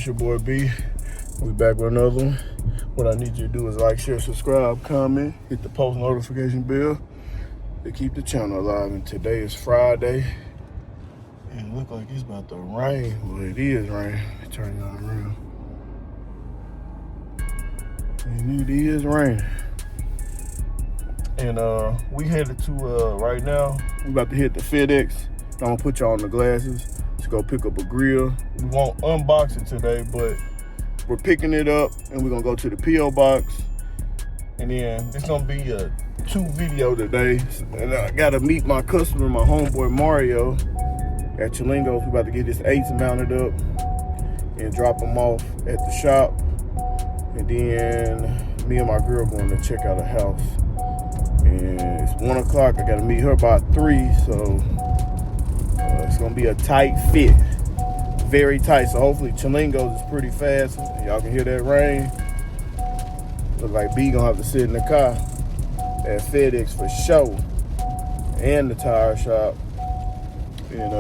your boy B. We back with another one. What I need you to do is like, share, subscribe, comment, hit the post notification bell to keep the channel alive. And today is Friday. And it look like it's about to rain. Well, it is rain. Let me turn y'all around. And it is raining. And we headed to right now. We about to hit the FedEx. I'm gonna put y'all on the glasses to go pick up a grill. We won't unbox it today, but we're picking it up and we're gonna go to the P.O. box. And then it's gonna be a 2 video today. And I gotta meet my customer, my homeboy Mario at Chilingos. We're about to get this 8s mounted up and drop them off at the shop. And then me and my girl going to check out a house. And it's 1 o'clock. I gotta meet her by 3, so it's gonna be a tight fit, very tight. So hopefully Chilingos is pretty fast. Y'all can hear that rain. Look like B gonna have to sit in the car at FedEx for sure, and the tire shop. And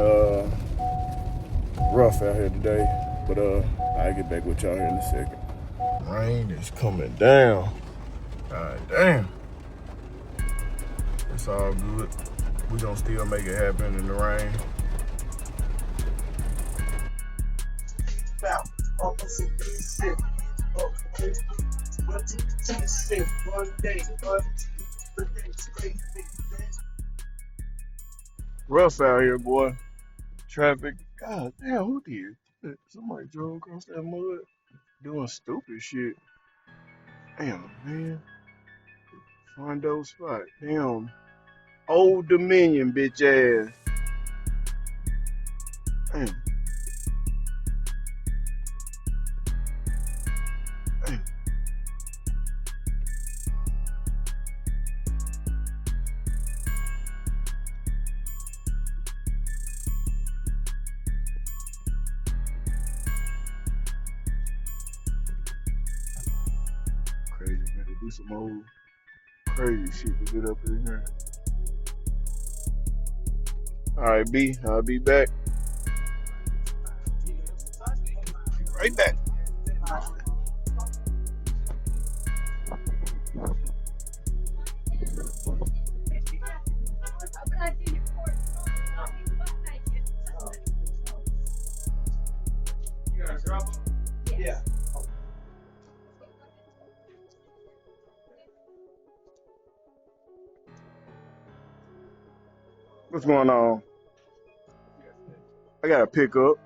rough out here today, but I'll get back with y'all here in a second. Rain is coming down. God damn. It's all good. We gonna still make it happen in the rain. Rough out here, boy. Traffic. God damn, who did? Somebody drove across that mud doing stupid shit. Damn, man. Find those spot. Damn. Old Dominion, bitch ass. Damn. Damn. Crazy, gotta do some old crazy shit to get up in here. Alright, B, I'll be back. Right back. Yeah. What's going on? I got to pick up.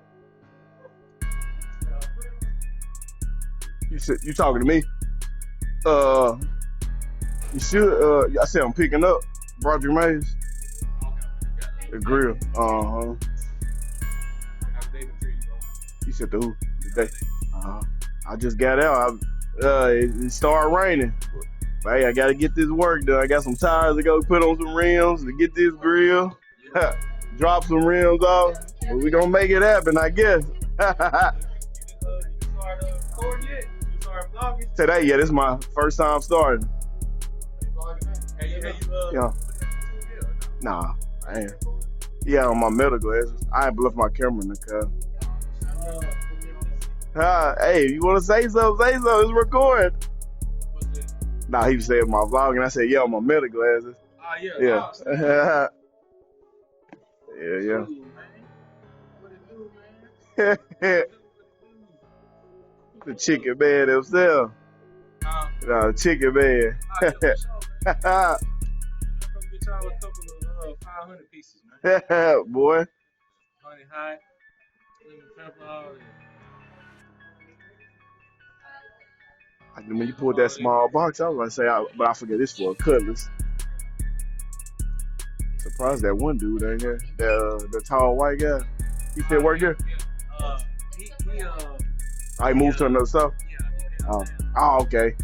You talking to me? You should. I said I'm picking up. Brought Amaze. The grill. You said the who? The day. I just got out. It started raining. Hey, I gotta get this work done. I got some tires to go put on some rims to get this grill. Drop some rims off. But we gonna make it happen, I guess. Today, yeah, this is my first time starting. Yeah. Nah, I ain't. Yeah, on my metal glasses. I ain't left my camera in the car. Hey, you wanna say something? Say something. It's recording. Nah, he said my vlog, and I said, yeah, on my metal glasses. Yeah. Yeah. The chicken man himself. Nah, the chicken man. Come get y'all a couple of 500 pieces, man. Boy. Honey hot, lemon pepper, all that. When you pulled that small box, I was gonna say, but I forget this for a cutlass. Surprised that one dude ain't here. The tall white guy. He still work here? Yeah. He moved to another stuff? Yeah. Oh, okay.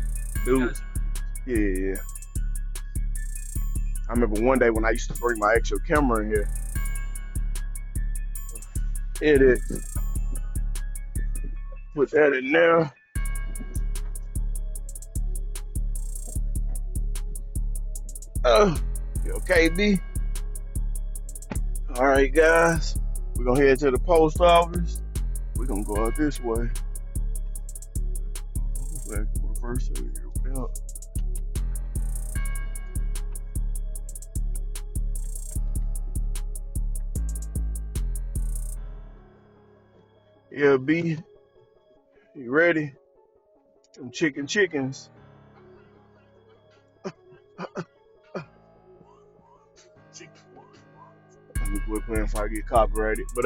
Dude. Yeah. I remember one day when I used to bring my actual camera in here. Edit. Put that in there. You okay, B? All right, guys. We're gonna head to the post office. We're gonna go out this way. Hopefully I can reverse it here without. Yeah, B, you ready? Them chickens. We're playing if I get copyrighted. But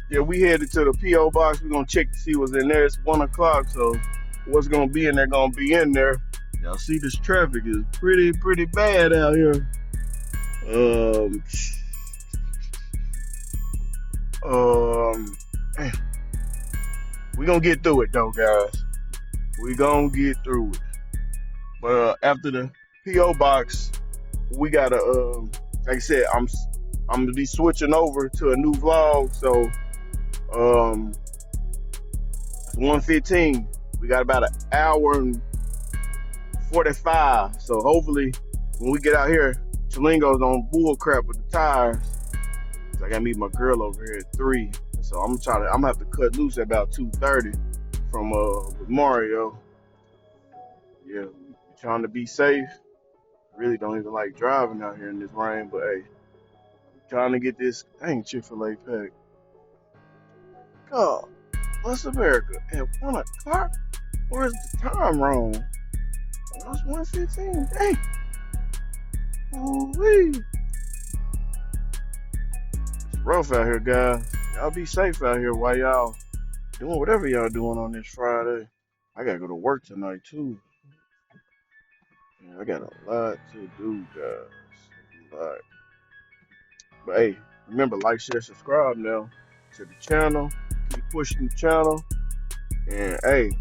yeah, we headed to the PO box. We're gonna check to see what's in there. It's 1 o'clock, so what's gonna be in there gonna be in there. Y'all see this traffic is pretty bad out here. Man, we gonna get through it though, guys. We gonna get through it. But after the PO box, we gotta like I said, I'm gonna be switching over to a new vlog. So it's 1:15. We got about an hour and 45. So hopefully when we get out here, Chilingo's on bull crap with the tires. So I gotta meet my girl over here at 3. So I'm gonna have to cut loose at about 2:30 from with Mario. Yeah, trying to be safe. Really don't even like driving out here in this rain, but hey, trying to get this dang Chick-fil-A pack. God, what's America? At 1 o'clock? Where's the time wrong? It's 1:15. Dang. Ooh-wee. It's rough out here, guys. Y'all be safe out here while y'all doing whatever y'all doing on this Friday. I gotta go to work tonight too. Yeah, I got a lot to do, guys. A lot. But hey, remember, like, share, subscribe now to the channel. Keep pushing the channel. And hey,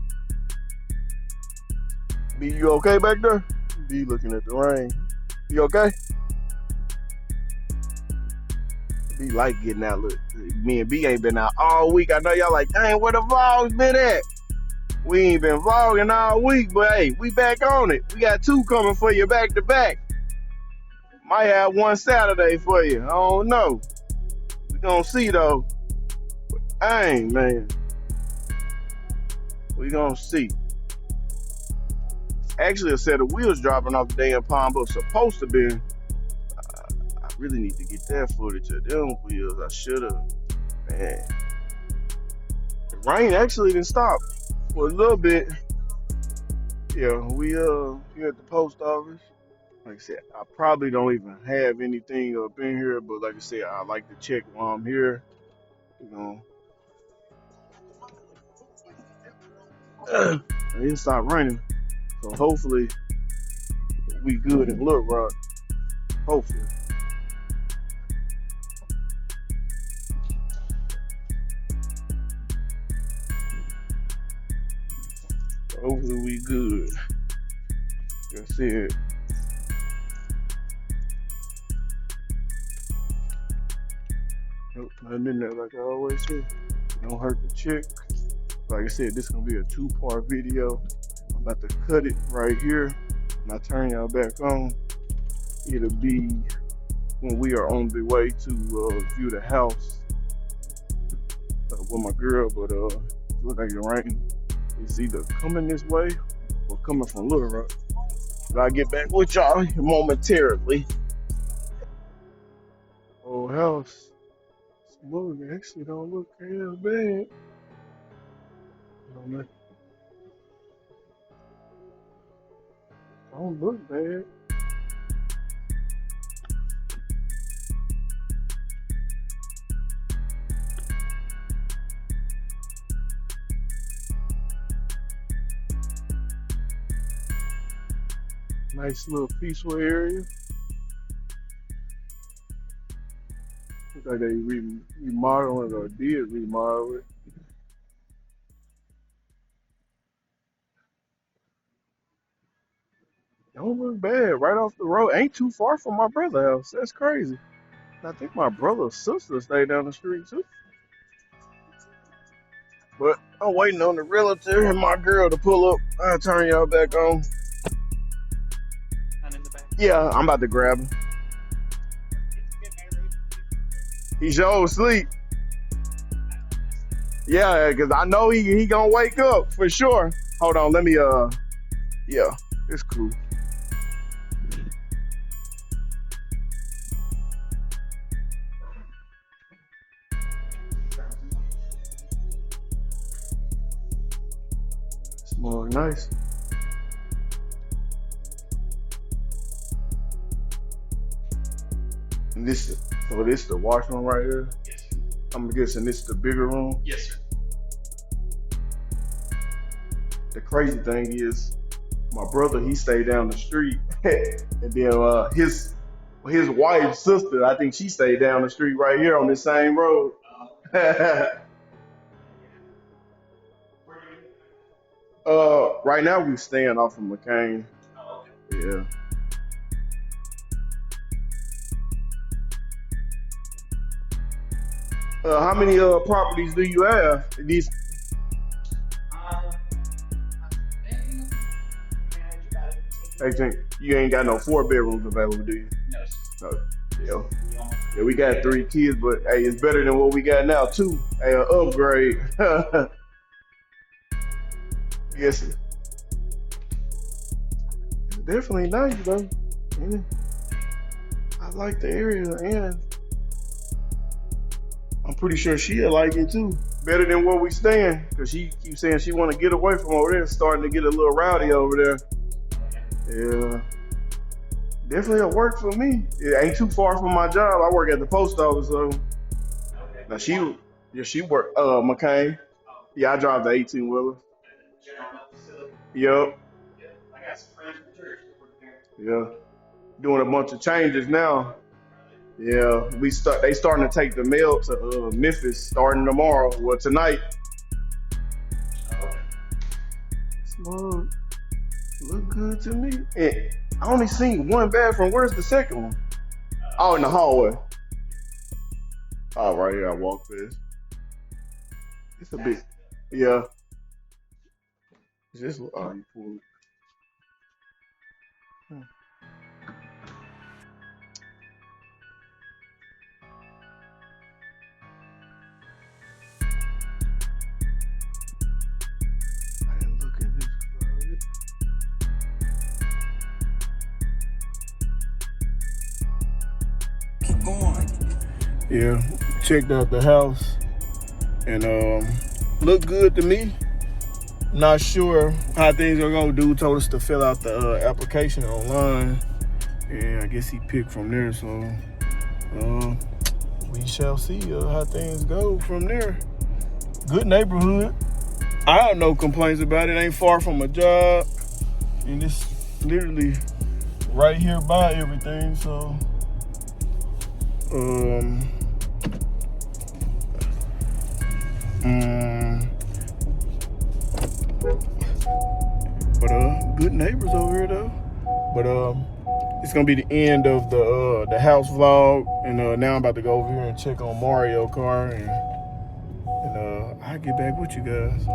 B, you okay back there? B looking at the rain. You okay? B like getting out. Look, me and B ain't been out all week. I know y'all like, dang, where the vlogs been at? We ain't been vlogging all week, but hey, we back on it. We got 2 coming for you back to back. Might have 1 Saturday for you. I don't know. We gonna see though. But dang, man. We gonna see. Actually, a set of wheels dropping off the damn palm, but supposed to be. I really need to get that footage of them wheels. I should have. Man. The rain actually didn't stop for a little bit. Yeah, we here at the post office. Like I said, I probably don't even have anything up in here, but like I said, I like to check while I'm here. You know, it didn't stop raining, so hopefully we good in Little Rock. Hopefully. Hopefully we good. That's it. Nope, nothing in there like I always say. Don't hurt the chick. Like I said, this is gonna be a 2-part video. I'm about to cut it right here. And I turn y'all back on. It'll be when we are on the way to view the house with my girl, but look like it's raining. It's either coming this way or coming from Little Rock. But I'll get back with y'all momentarily. Old house. Look, it actually don't look as bad. Don't look bad. Nice little peaceful area. Looks like they remodeling or did remodel it. Don't look bad. Right off the road. Ain't too far from my brother's house. That's crazy. I think my brother's sister stayed down the street too. But I'm waiting on the realtor and my girl to pull up. I'll turn y'all back on. Yeah, I'm about to grab him. He's sure asleep. Yeah, because I know he gonna wake up for sure. Hold on, let me yeah, it's cool. Smell nice. And this, so this is the washroom right here. Yes, sir. I'm guessing this is the bigger room. Yes, sir. The crazy thing is, my brother, he stayed down the street, and then his wife's sister, I think she stayed down the street right here on this same road. Right now we staying off of McCain. Oh, okay. Yeah. How many properties do you have? These I think 18. You ain't got no 4 bedrooms available, do you? no, sir. No. Yeah. We don't- Yeah, we got 3 kids, but hey, it's better than what we got now too. Hey, an upgrade. Yes. It's definitely nice though. Yeah. I like the area, and I'm pretty sure she'll like it too. Better than where we staying, cause she keeps saying she want to get away from over there. It's starting to get a little rowdy over there. Yeah, definitely a work for me. It ain't too far from my job. I work at the post office, so Okay. now she work McCain. Yeah, I drive the 18-wheeler. General facility. Yup. Yeah. I got some friends from church that work there. Yeah, doing a bunch of changes now. Yeah, they starting to take the mail to Memphis starting tomorrow. Well, tonight. Oh, okay. Smart. Look good to me. And I only seen one bathroom. Where's the second one? Oh, in the hallway. Oh, right here. I walk past. It's a bit. Yeah. Is this? Oh, you pulled. Hmm. I didn't look at this closet. Keep going. Yeah, checked out the house and looked good to me. Not sure how things are gonna do. Told us to fill out the application online, and I guess he picked from there. So we shall see how things go from there. Good neighborhood. I have no complaints about it. Ain't far from a job, and it's literally right here by everything. So but good neighbors over here though. But it's gonna be the end of the house vlog, and now I'm about to go over here and check on Mario car, and I'll get back with you guys.